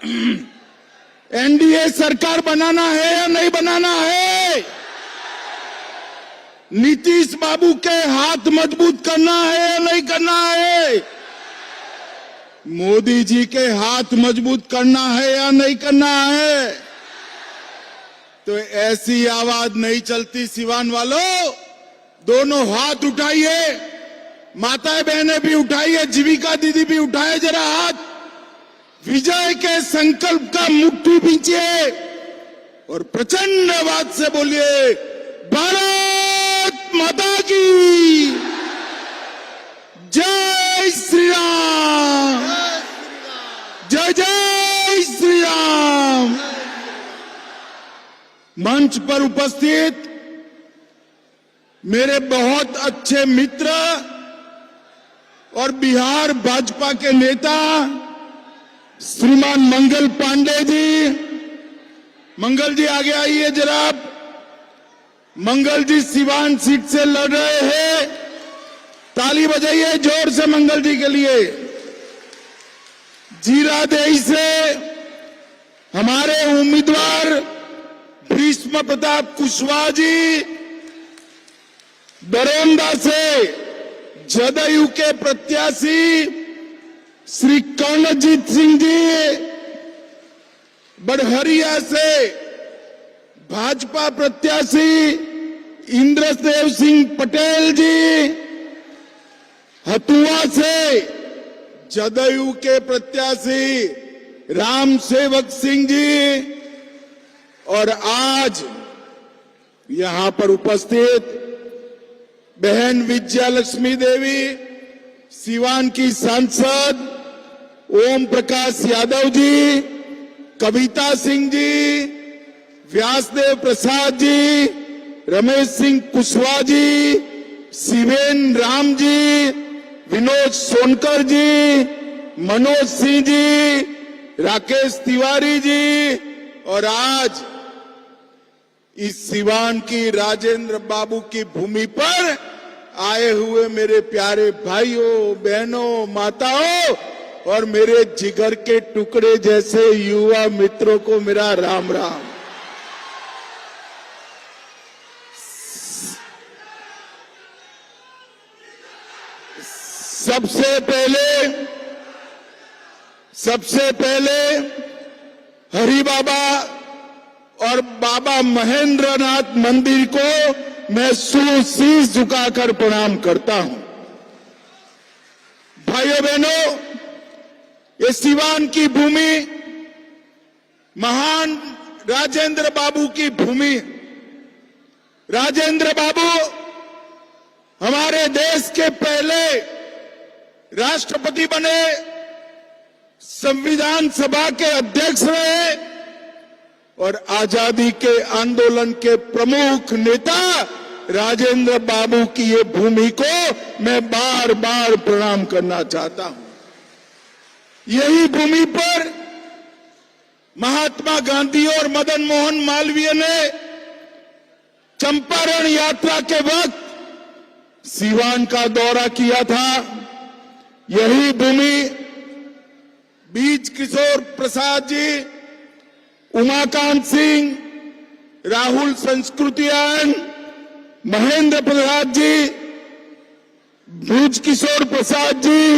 NDA सरकार बनाना है या नहीं बनाना है? नीतीश बाबू के हाथ मजबूत करना है या नहीं करना है? मोदी जी के हाथ मजबूत करना है या नहीं करना है? तो ऐसी आवाज नहीं चलती सिवान वालों। दोनों हाथ उठाइए, माताएं बहनें भी उठाइए, जीविका दीदी भी उठाए जरा हाथ। विजय के संकल्प का मुट्ठी पीछे और प्रचंड आवाज से बोलिए, भारत माता की जय श्री राम, जय जय श्री राम। मंच पर उपस्थित मेरे बहुत अच्छे मित्र और बिहार भाजपा के नेता श्रीमान मंगल पांडे जी, मंगल जी आगे आइए जरा। मंगल जी सिवान सीट से लड़ रहे हैं, ताली बजाइए जोर से मंगल जी के लिए। जीरादेई से हमारे उम्मीदवार भीष्म प्रताप कुशवाहा जी, दरोंदा से जदयू के प्रत्याशी श्री कर्णजीत सिंह जी, बड़हरिया से भाजपा प्रत्याशी इंद्रदेव सिंह पटेल जी, हथुआ से जदयू के प्रत्याशी राम सेवक सिंह जी, और आज यहां पर उपस्थित बहन विजयालक्ष्मी देवी, सिवान की सांसद ओम प्रकाश यादव जी, कविता सिंह जी, व्यासदेव प्रसाद जी, रमेश सिंह कुशवाहा जी, शिवेन राम जी, विनोद सोनकर जी, मनोज सिंह जी, राकेश तिवारी जी, और आज इस सिवान की राजेंद्र बाबू की भूमि पर आए हुए मेरे प्यारे भाइयों बहनों माताओं और मेरे जिगर के टुकड़े जैसे युवा मित्रों को मेरा राम राम। सबसे पहले हरि बाबा और बाबा महेंद्रनाथ मंदिर को मैं शीश झुकाकर प्रणाम करता हूं। भाइयों बहनों, ये सिवान की भूमि महान राजेंद्र बाबू की भूमि। राजेंद्र बाबू हमारे देश के पहले राष्ट्रपति बने, संविधान सभा के अध्यक्ष रहे और आजादी के आंदोलन के प्रमुख नेता राजेंद्र बाबू की ये भूमि को मैं बार बार प्रणाम करना चाहता हूं। यही भूमि पर महात्मा गांधी और मदन मोहन मालवीय ने चंपारण यात्रा के वक्त सिवान का दौरा किया था। यही भूमि बीज किशोर प्रसाद जी, उमाकांत सिंह, राहुल संस्कृतियान, महेंद्र प्रसाद जी, भूज किशोर प्रसाद जी,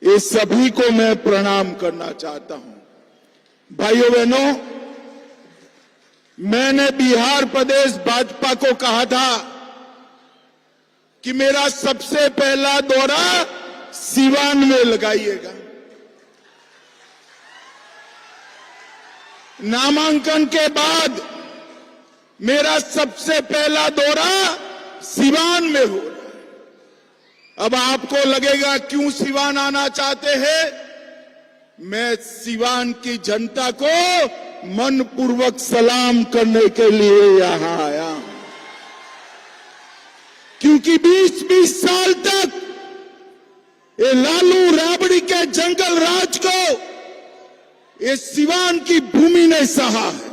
ये सभी को मैं प्रणाम करना चाहता हूं। भाइयों बहनों, मैंने बिहार प्रदेश भाजपा को कहा था कि मेरा सबसे पहला दौरा सिवान में लगाइएगा। नामांकन के बाद मेरा सबसे पहला दौरा सिवान में हो रहा है। अब आपको लगेगा क्यों सिवान आना चाहते हैं? मैं सिवान की जनता को मनपूर्वक सलाम करने के लिए यहां आया हूं, क्योंकि 20-20 साल तक ये लालू राबड़ी के जंगल राज को ये सिवान की भूमि ने सहा है।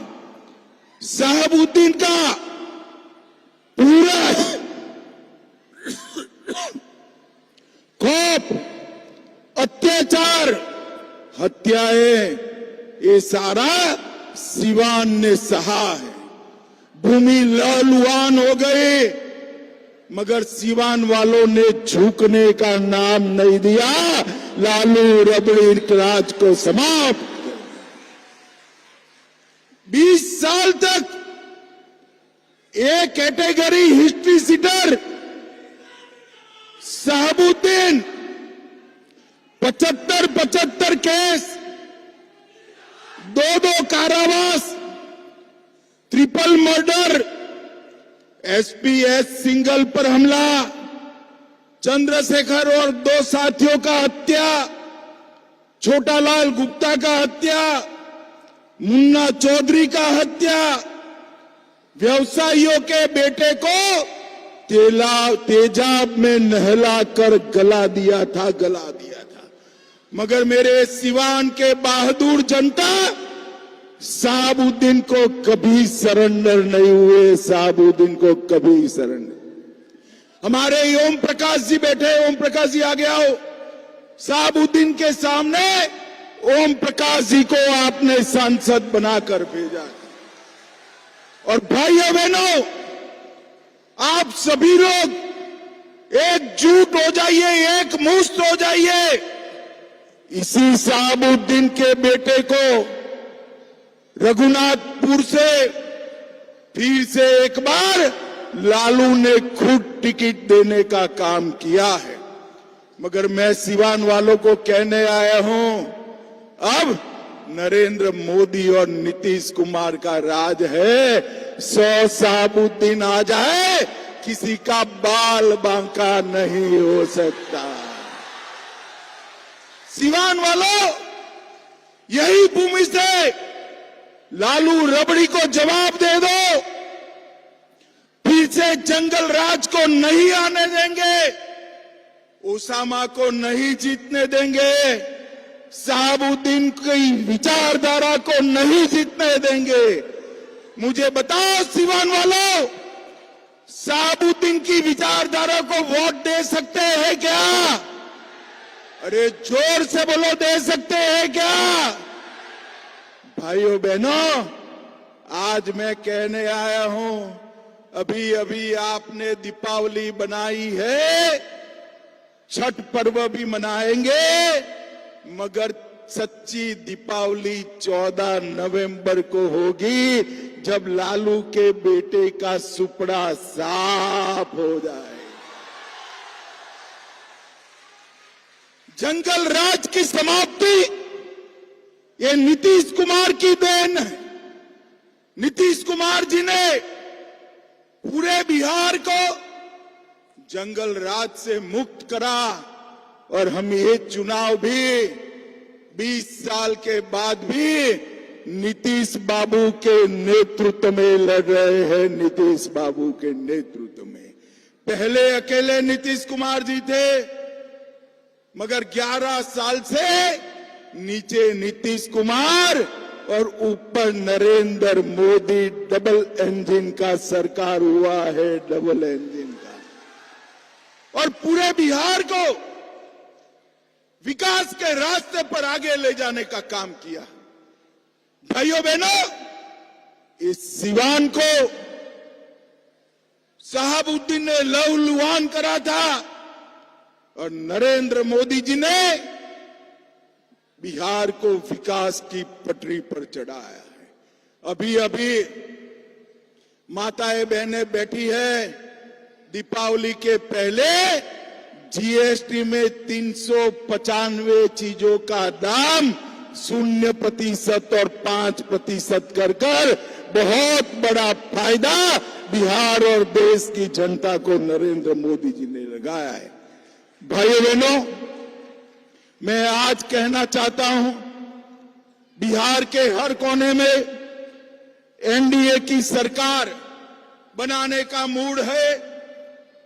साहबुद्दीन का पूरा खौफ, अत्याचार, हत्याएं, ये सारा सिवान ने सहा है। भूमि लहलुहान हो गई, मगर सिवान वालों ने झुकने का नाम नहीं दिया। लालू रबड़ी राज को समाप्त 20 साल तक एक category history sheeter Shahabuddin 75 case, 2 कारावास, ट्रिपल मर्डर, एसपीएस सिंगल पर हमला, चंद्रशेखर और 2 साथियों का हत्या, छोटालाल गुप्ता का हत्या, मुन्ना चौधरी का हत्या, व्यवसायियों के बेटे को तेजाब में नहलाकर गला दिया था। मगर मेरे सिवान के बहादुर जनता शहाबुद्दीन को कभी सरेंडर नहीं हुए। शहाबुद्दीन को कभी सरेंडर। हमारे ओम प्रकाश जी बैठे, ओम प्रकाश जी आगे आओ। शहाबुद्दीन के सामने ओम प्रकाश जी को आपने सांसद बनाकर भेजा। और भाइयों बहनों, आप सभी लोग एकजुट हो जाइए, एक मुश्त हो जाइए। इसी शहाबुद्दीन के बेटे को रघुनाथपुर से फिर से एक बार लालू ने खुद टिकट देने का काम किया है। मगर मैं सिवान वालों को कहने आया हूं, अब नरेंद्र मोदी और नीतीश कुमार का राज है। 100 शहाबुद्दीन आ जाए, किसी का बाल बांका नहीं हो सकता। सिवान वालों, यही भूमि से लालू रबड़ी को जवाब दे दो। फिर से जंगल राज को नहीं आने देंगे, ओसामा को नहीं जीतने देंगे, शहाबुद्दीन की विचारधारा को नहीं जीतने देंगे। मुझे बताओ सिवान वालों, शहाबुद्दीन की विचारधारा को वोट दे सकते हैं क्या? अरे जोर से बोलो, दे सकते हैं क्या? भाइयों बहनों, आज मैं कहने आया हूं, अभी अभी आपने दीपावली बनाई है, छठ पर्व भी मनाएंगे, मगर सच्ची दीपावली 14 नवंबर को होगी, जब लालू के बेटे का सुपड़ा साफ हो जाए। जंगल राज की समाप्ति ये नीतीश कुमार की देन है। नीतीश कुमार जी ने पूरे बिहार को जंगल राज से मुक्त करा, और हम ये चुनाव भी 20 साल के बाद भी नीतीश बाबू के नेतृत्व में लड़ रहे हैं। नीतीश बाबू के नेतृत्व में। पहले अकेले नीतीश कुमार जी थे, मगर 11 साल से नीचे नीतीश कुमार और ऊपर नरेंद्र मोदी, डबल इंजन का सरकार हुआ है, डबल इंजन का। और पूरे बिहार को विकास के रास्ते पर आगे ले जाने का काम किया। भाइयों बहनों, इस सिवान को शहाबुद्दीन ने लहूलुहान करा था, और नरेंद्र मोदी जी ने बिहार को विकास की पटरी पर चढ़ाया है। अभी अभी माताएं बहनें बैठी है, दीपावली के पहले जीएसटी में 395 चीजों का दाम 0% और 5% कर बहुत बड़ा फायदा बिहार और देश की जनता को नरेंद्र मोदी जी ने लगाया है। भाइयों बहनों, मैं आज कहना चाहता हूं, बिहार के हर कोने में एनडीए की सरकार बनाने का मूड है।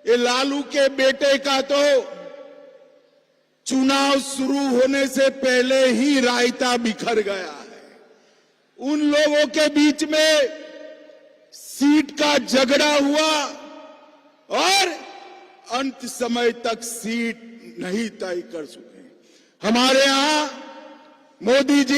ये लालू के बेटे का तो चुनाव शुरू होने से पहले ही रायता बिखर गया है। उन लोगों के बीच में सीट का झगड़ा हुआ और अंत समय तक सीट नहीं तय कर सके। हमारे यहां मोदी जी